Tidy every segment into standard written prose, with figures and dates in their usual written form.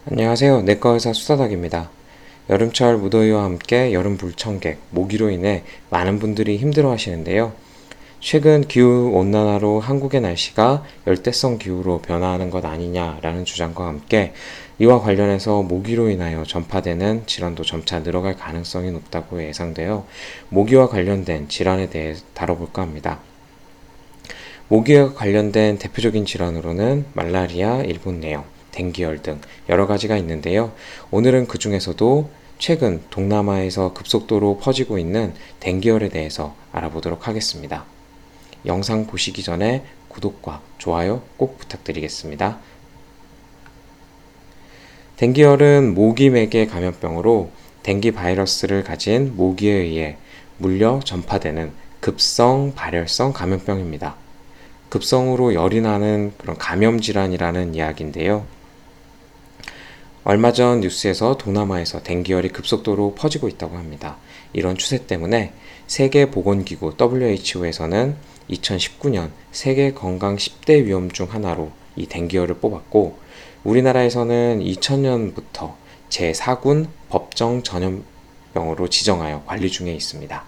안녕하세요. 내과의사 수사닥입니다. 여름철 무더위와 함께 여름 불청객, 모기로 인해 많은 분들이 힘들어 하시는데요. 최근 기후온난화로 한국의 날씨가 열대성 기후로 변화하는 것 아니냐라는 주장과 함께 이와 관련해서 모기로 인하여 전파되는 질환도 점차 늘어갈 가능성이 높다고 예상되어 모기와 관련된 질환에 대해 다뤄볼까 합니다. 모기와 관련된 대표적인 질환으로는 말라리아, 일본내염, 댕기열 등 여러 가지가 있는데요. 오늘은 그 중에서도 최근 동남아에서 급속도로 퍼지고 있는 댕기열에 대해서 알아보도록 하겠습니다. 영상 보시기 전에 구독과 좋아요 꼭 부탁드리겠습니다. 댕기열은 모기맥의 감염병으로 댕기 바이러스를 가진 모기에 의해 물려 전파되는 급성 발열성 감염병입니다. 급성으로 열이 나는 그런 감염 질환이라는 이야기인데요. 얼마 전 뉴스에서 동남아에서 댕기열이 급속도로 퍼지고 있다고 합니다. 이런 추세 때문에 세계보건기구 WHO에서는 2019년 세계 건강 10대 위험 중 하나로 이 댕기열을 뽑았고, 우리나라에서는 2000년부터 제4군 법정 전염병으로 지정하여 관리 중에 있습니다.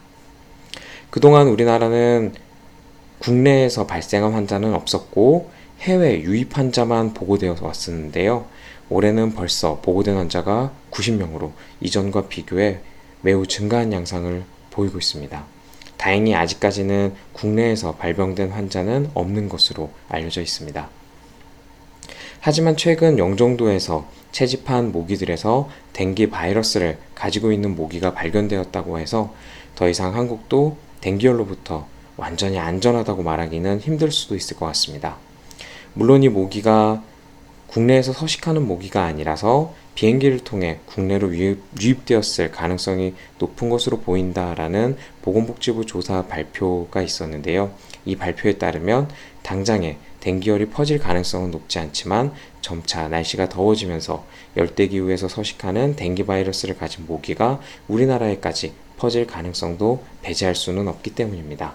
그동안 우리나라는 국내에서 발생한 환자는 없었고 해외 유입 환자만 보고되어 왔었는데요. 올해는 벌써 보고된 환자가 90명으로 이전과 비교해 매우 증가한 양상을 보이고 있습니다. 다행히 아직까지는 국내에서 발병된 환자는 없는 것으로 알려져 있습니다. 하지만 최근 영종도에서 채집한 모기들에서 댕기 바이러스를 가지고 있는 모기가 발견되었다고 해서 더 이상 한국도 댕기열로부터 완전히 안전하다고 말하기는 힘들 수도 있을 것 같습니다. 물론 이 모기가 국내에서 서식하는 모기가 아니라서 비행기를 통해 국내로 유입되었을 가능성이 높은 것으로 보인다라는 보건복지부 조사 발표가 있었는데요. 이 발표에 따르면 당장에 댕기열이 퍼질 가능성은 높지 않지만 점차 날씨가 더워지면서 열대기후에서 서식하는 댕기 바이러스를 가진 모기가 우리나라에까지 퍼질 가능성도 배제할 수는 없기 때문입니다.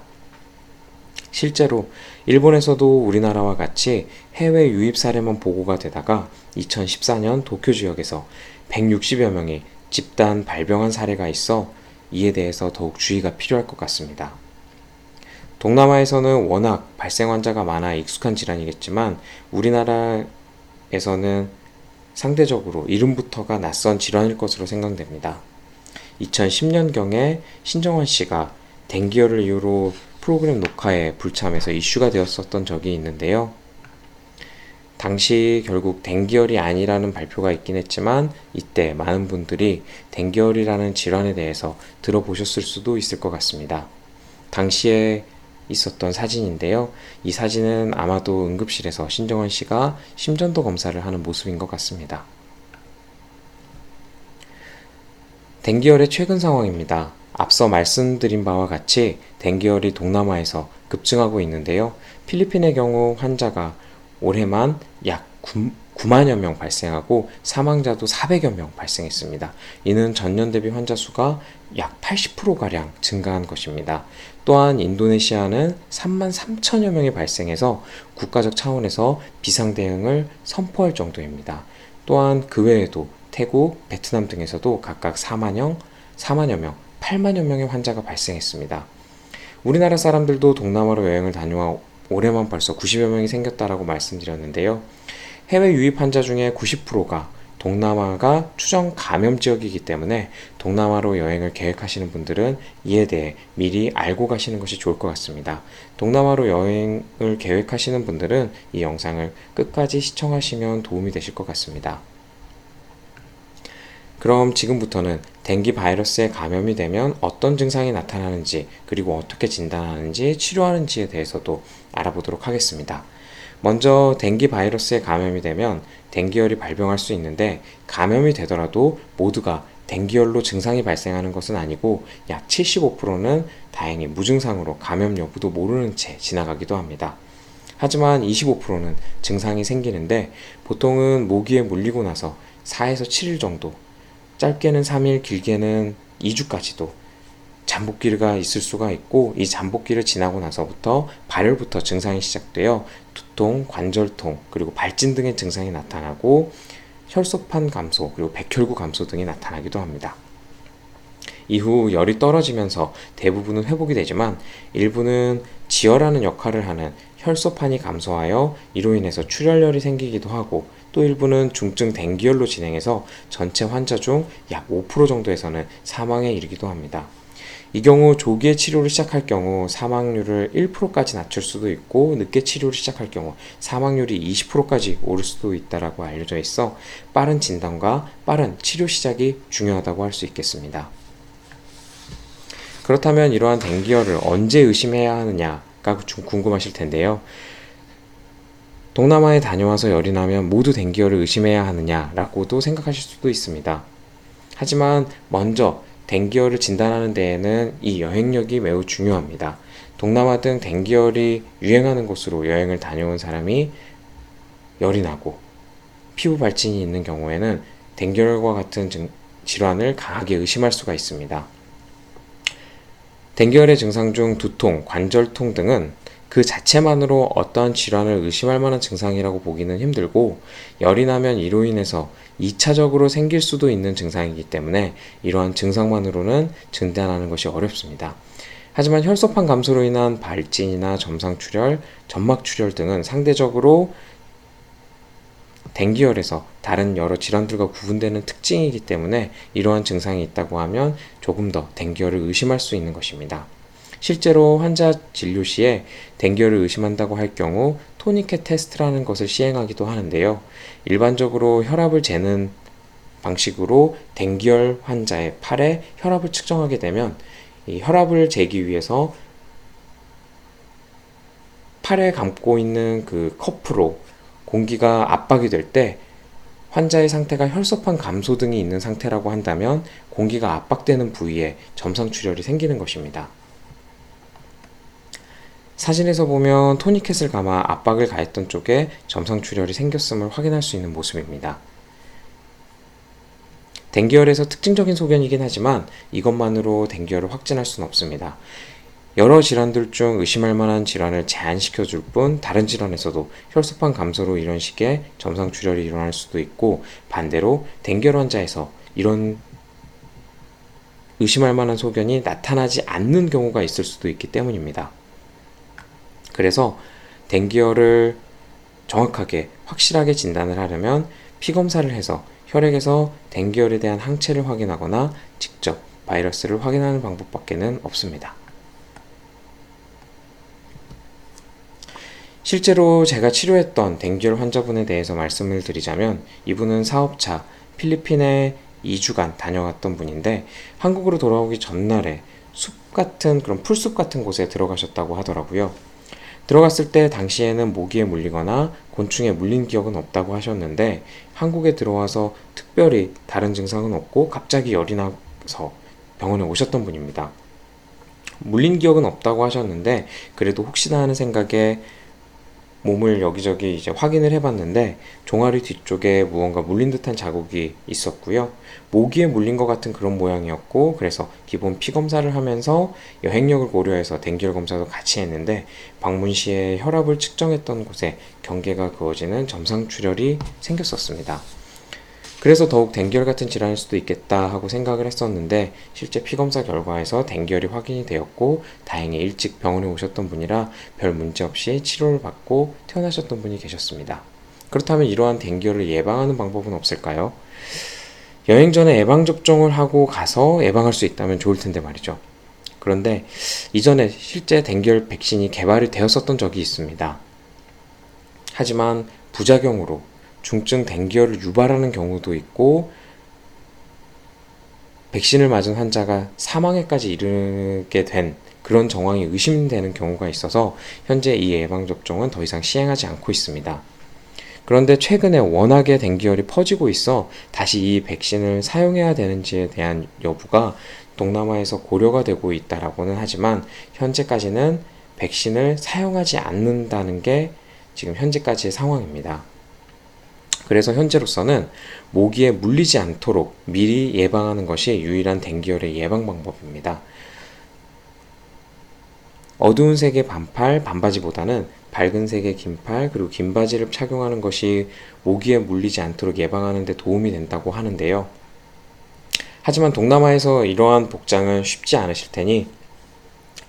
실제로 일본에서도 우리나라와 같이 해외 유입 사례만 보고가 되다가 2014년 도쿄 지역에서 160여 명이 집단 발병한 사례가 있어 이에 대해서 더욱 주의가 필요할 것 같습니다. 동남아에서는 워낙 발생 환자가 많아 익숙한 질환이겠지만 우리나라에서는 상대적으로 이름부터가 낯선 질환일 것으로 생각됩니다. 2010년경에 신정원 씨가 댕기열을 이유로 프로그램 녹화에 불참해서 이슈가 되었었던 적이 있는데요. 당시 결국 댕기열이 아니라는 발표가 있긴 했지만 이때 많은 분들이 댕기열이라는 질환에 대해서 들어보셨을 수도 있을 것 같습니다. 당시에 있었던 사진인데요. 이 사진은 아마도 응급실에서 신정원 씨가 심전도 검사를 하는 모습인 것 같습니다. 댕기열의 최근 상황입니다. 앞서 말씀드린 바와 같이 댕기열이 동남아에서 급증하고 있는데요. 필리핀의 경우 환자가 올해만 약 9만여 명 발생하고 사망자도 400여 명 발생했습니다. 이는 전년 대비 환자 수가 약 80%가량 증가한 것입니다. 또한 인도네시아는 3만 3천여 명이 발생해서 국가적 차원에서 비상대응을 선포할 정도입니다. 또한 그 외에도 태국, 베트남 등에서도 각각 4만여 명, 8만여 명의 환자가 발생했습니다. 우리나라 사람들도 동남아로 여행을 다녀와 올해만 벌써 90여 명이 생겼다라고 말씀드렸는데요. 해외 유입 환자 중에 90%가 동남아가 추정 감염 지역이기 때문에 동남아로 여행을 계획하시는 분들은 이에 대해 미리 알고 가시는 것이 좋을 것 같습니다. 동남아로 여행을 계획하시는 분들은 이 영상을 끝까지 시청하시면 도움이 되실 것 같습니다. 그럼 지금부터는 댕기 바이러스에 감염이 되면 어떤 증상이 나타나는지, 그리고 어떻게 진단하는지, 치료하는지에 대해서도 알아보도록 하겠습니다. 먼저 댕기 바이러스에 감염이 되면 댕기열이 발병할 수 있는데, 감염이 되더라도 모두가 댕기열로 증상이 발생하는 것은 아니고 약 75%는 다행히 무증상으로 감염 여부도 모르는 채 지나가기도 합니다. 하지만 25%는 증상이 생기는데 보통은 모기에 물리고 나서 4에서 7일 정도, 짧게는 3일, 길게는 2주까지도 잠복기가 있을 수가 있고, 이 잠복기를 지나고 나서부터 발열부터 증상이 시작되어 두통, 관절통, 그리고 발진 등의 증상이 나타나고 혈소판 감소, 그리고 백혈구 감소 등이 나타나기도 합니다. 이후 열이 떨어지면서 대부분은 회복이 되지만 일부는 지혈하는 역할을 하는 혈소판이 감소하여 이로 인해서 출혈열이 생기기도 하고, 또 일부는 중증 dengu열로 진행해서 전체 환자 중 약 5% 정도에서는 사망에 이르기도 합니다. 이 경우 조기에 치료를 시작할 경우 사망률을 1%까지 낮출 수도 있고, 늦게 치료를 시작할 경우 사망률이 20%까지 오를 수도 있다고 알려져 있어 빠른 진단과 빠른 치료 시작이 중요하다고 할 수 있겠습니다. 그렇다면 이러한 dengu열을 언제 의심해야 하느냐가 좀 궁금하실 텐데요. 동남아에 다녀와서 열이 나면 모두 dengu열을 의심해야 하느냐라고도 생각하실 수도 있습니다. 하지만 먼저 dengu열을 진단하는 데에는 이 여행력이 매우 중요합니다. 동남아 등 dengu열이 유행하는 곳으로 여행을 다녀온 사람이 열이 나고 피부 발진이 있는 경우에는 dengu열과 같은 질환을 강하게 의심할 수가 있습니다. dengu열의 증상 중 두통, 관절통 등은 그 자체만으로 어떠한 질환을 의심할 만한 증상이라고 보기는 힘들고, 열이 나면 이로 인해서 2차적으로 생길 수도 있는 증상이기 때문에 이러한 증상만으로는 진단하는 것이 어렵습니다. 하지만 혈소판 감소로 인한 발진이나 점상출혈, 점막출혈 등은 상대적으로 dengu열에서 다른 여러 질환들과 구분되는 특징이기 때문에 이러한 증상이 있다고 하면 조금 더 dengu열을 의심할 수 있는 것입니다. 실제로 환자 진료 시에 dengu열을 의심한다고 할 경우 토니켓 테스트라는 것을 시행하기도 하는데요. 일반적으로 혈압을 재는 방식으로 dengu열 환자의 팔에 혈압을 측정하게 되면, 이 혈압을 재기 위해서 팔에 감고 있는 그 커프로 공기가 압박이 될 때 환자의 상태가 혈소판 감소 등이 있는 상태라고 한다면 공기가 압박되는 부위에 점상출혈이 생기는 것입니다. 사진에서 보면 토니켓을 감아 압박을 가했던 쪽에 점상출혈이 생겼음을 확인할 수 있는 모습입니다. dengu열에서 특징적인 소견이긴 하지만 이것만으로 dengu열을 확진할 수는 없습니다. 여러 질환들 중 의심할 만한 질환을 제한시켜 줄 뿐 다른 질환에서도 혈소판 감소로 이런 식의 점상출혈이 일어날 수도 있고, 반대로 dengu열 환자에서 이런 의심할 만한 소견이 나타나지 않는 경우가 있을 수도 있기 때문입니다. 그래서 dengu열을 정확하게 확실하게 진단을 하려면 피검사를 해서 혈액에서 dengu열에 대한 항체를 확인하거나 직접 바이러스를 확인하는 방법밖에는 없습니다. 실제로 제가 치료했던 dengu열 환자분에 대해서 말씀을 드리자면, 이분은 사업차 필리핀에 2주간 다녀왔던 분인데 한국으로 돌아오기 전날에 숲 같은, 그런 풀숲 같은 곳에 들어가셨다고 하더라고요. 들어갔을 때 당시에는 모기에 물리거나 곤충에 물린 기억은 없다고 하셨는데, 한국에 들어와서 특별히 다른 증상은 없고 갑자기 열이 나서 병원에 오셨던 분입니다. 물린 기억은 없다고 하셨는데 그래도 혹시나 하는 생각에 몸을 여기저기 이제 확인을 해봤는데 종아리 뒤쪽에 무언가 물린 듯한 자국이 있었고요. 모기에 물린 것 같은 그런 모양이었고, 그래서 기본 피 검사를 하면서 여행력을 고려해서 dengu열 검사도 같이 했는데 방문 시에 혈압을 측정했던 곳에 경계가 그어지는 점상출혈이 생겼었습니다. 그래서 더욱 dengu열 같은 질환일 수도 있겠다 하고 생각을 했었는데, 실제 피검사 결과에서 dengu열이 확인이 되었고 다행히 일찍 병원에 오셨던 분이라 별 문제 없이 치료를 받고 퇴원하셨던 분이 계셨습니다. 그렇다면 이러한 dengu열을 예방하는 방법은 없을까요? 여행 전에 예방접종을 하고 가서 예방할 수 있다면 좋을 텐데 말이죠. 그런데 이전에 실제 dengu열 백신이 개발이 되었었던 적이 있습니다. 하지만 부작용으로 중증 dengu열을 유발하는 경우도 있고 백신을 맞은 환자가 사망에까지 이르게 된 그런 정황이 의심되는 경우가 있어서 현재 이 예방접종은 더 이상 시행하지 않고 있습니다. 그런데 최근에 워낙에 dengu열이 퍼지고 있어 다시 이 백신을 사용해야 되는지에 대한 여부가 동남아에서 고려가 되고 있다라고는 하지만 현재까지는 백신을 사용하지 않는다는 게 지금 현재까지의 상황입니다. 그래서 현재로서는 모기에 물리지 않도록 미리 예방하는 것이 유일한 dengu열의 예방 방법입니다. 어두운 색의 반팔, 반바지보다는 밝은 색의 긴팔, 그리고 긴 바지를 착용하는 것이 모기에 물리지 않도록 예방하는 데 도움이 된다고 하는데요. 하지만 동남아에서 이러한 복장은 쉽지 않으실 테니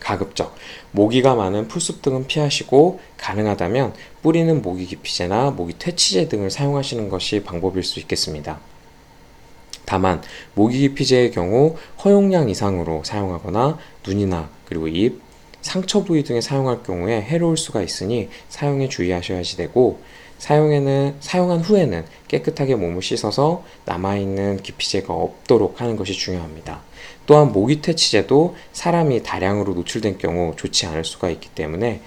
가급적 모기가 많은 풀숲 등은 피하시고, 가능하다면 뿌리는 모기 기피제나 모기 퇴치제 등을 사용하시는 것이 방법일 수 있겠습니다. 다만 모기 기피제의 경우 허용량 이상으로 사용하거나 눈이나 그리고 입, 상처 부위 등에 사용할 경우에 해로울 수가 있으니 사용에 주의하셔야지 되고, 사용한 후에는 깨끗하게 몸을 씻어서 남아있는 기피제가 없도록 하는 것이 중요합니다. 또한 모기 퇴치제도 사람이 다량으로 노출된 경우 좋지 않을 수가 있기 때문에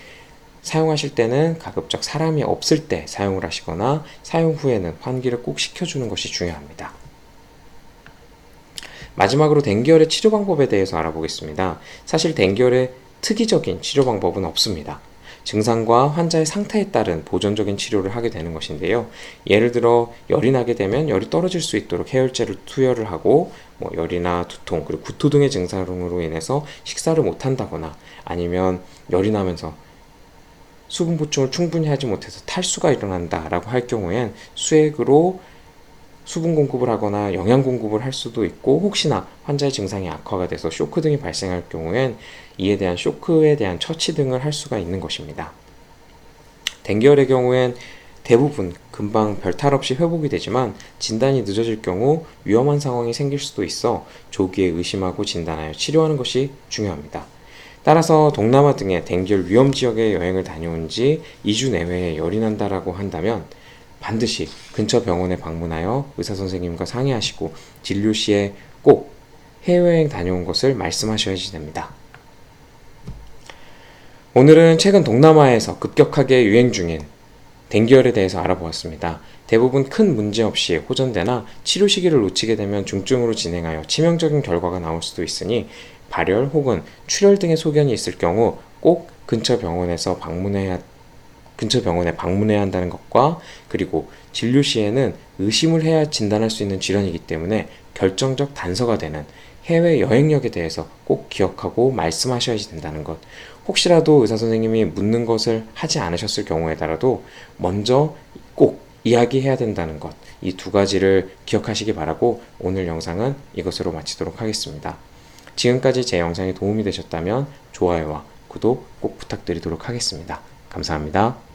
사용하실 때는 가급적 사람이 없을 때 사용을 하시거나 사용 후에는 환기를 꼭 시켜주는 것이 중요합니다. 마지막으로 댕기열의 치료 방법에 대해서 알아보겠습니다. 사실 댕기열의 특이적인 치료 방법은 없습니다. 증상과 환자의 상태에 따른 보존적인 치료를 하게 되는 것인데요. 예를 들어 열이 나게 되면 열이 떨어질 수 있도록 해열제를 투여를 하고, 열이나 두통, 그리고 구토 등의 증상으로 인해서 식사를 못한다거나, 아니면 열이 나면서 수분 보충을 충분히 하지 못해서 탈수가 일어난다라고 할 경우엔 수액으로 수분 공급을 하거나 영양 공급을 할 수도 있고, 혹시나 환자의 증상이 악화가 돼서 쇼크 등이 발생할 경우엔 이에 대한 쇼크에 대한 처치 등을 할 수가 있는 것입니다. 댕기열의 경우엔 대부분 금방 별탈 없이 회복이 되지만 진단이 늦어질 경우 위험한 상황이 생길 수도 있어 조기에 의심하고 진단하여 치료하는 것이 중요합니다. 따라서 동남아 등의 댕기열 위험 지역에 여행을 다녀온 지 2주 내외에 열이 난다라고 한다면 반드시 근처 병원에 방문하여 의사선생님과 상의하시고 진료 시에 꼭 해외여행 다녀온 것을 말씀하셔야지 됩니다. 오늘은 최근 동남아에서 급격하게 유행 중인 댕기열에 대해서 알아보았습니다. 대부분 큰 문제 없이 호전되나 치료 시기를 놓치게 되면 중증으로 진행하여 치명적인 결과가 나올 수도 있으니 발열 혹은 출혈 등의 소견이 있을 경우 꼭 근처 병원에 방문해야 한다는 것과, 그리고 진료 시에는 의심을 해야 진단할 수 있는 질환이기 때문에 결정적 단서가 되는 해외 여행력에 대해서 꼭 기억하고 말씀하셔야지 된다는 것, 혹시라도 의사선생님이 묻는 것을 하지 않으셨을 경우에라도 먼저 꼭 이야기해야 된다는 것, 이 두 가지를 기억하시기 바라고 오늘 영상은 이것으로 마치도록 하겠습니다. 지금까지 제 영상이 도움이 되셨다면 좋아요와 구독 꼭 부탁드리도록 하겠습니다. 감사합니다.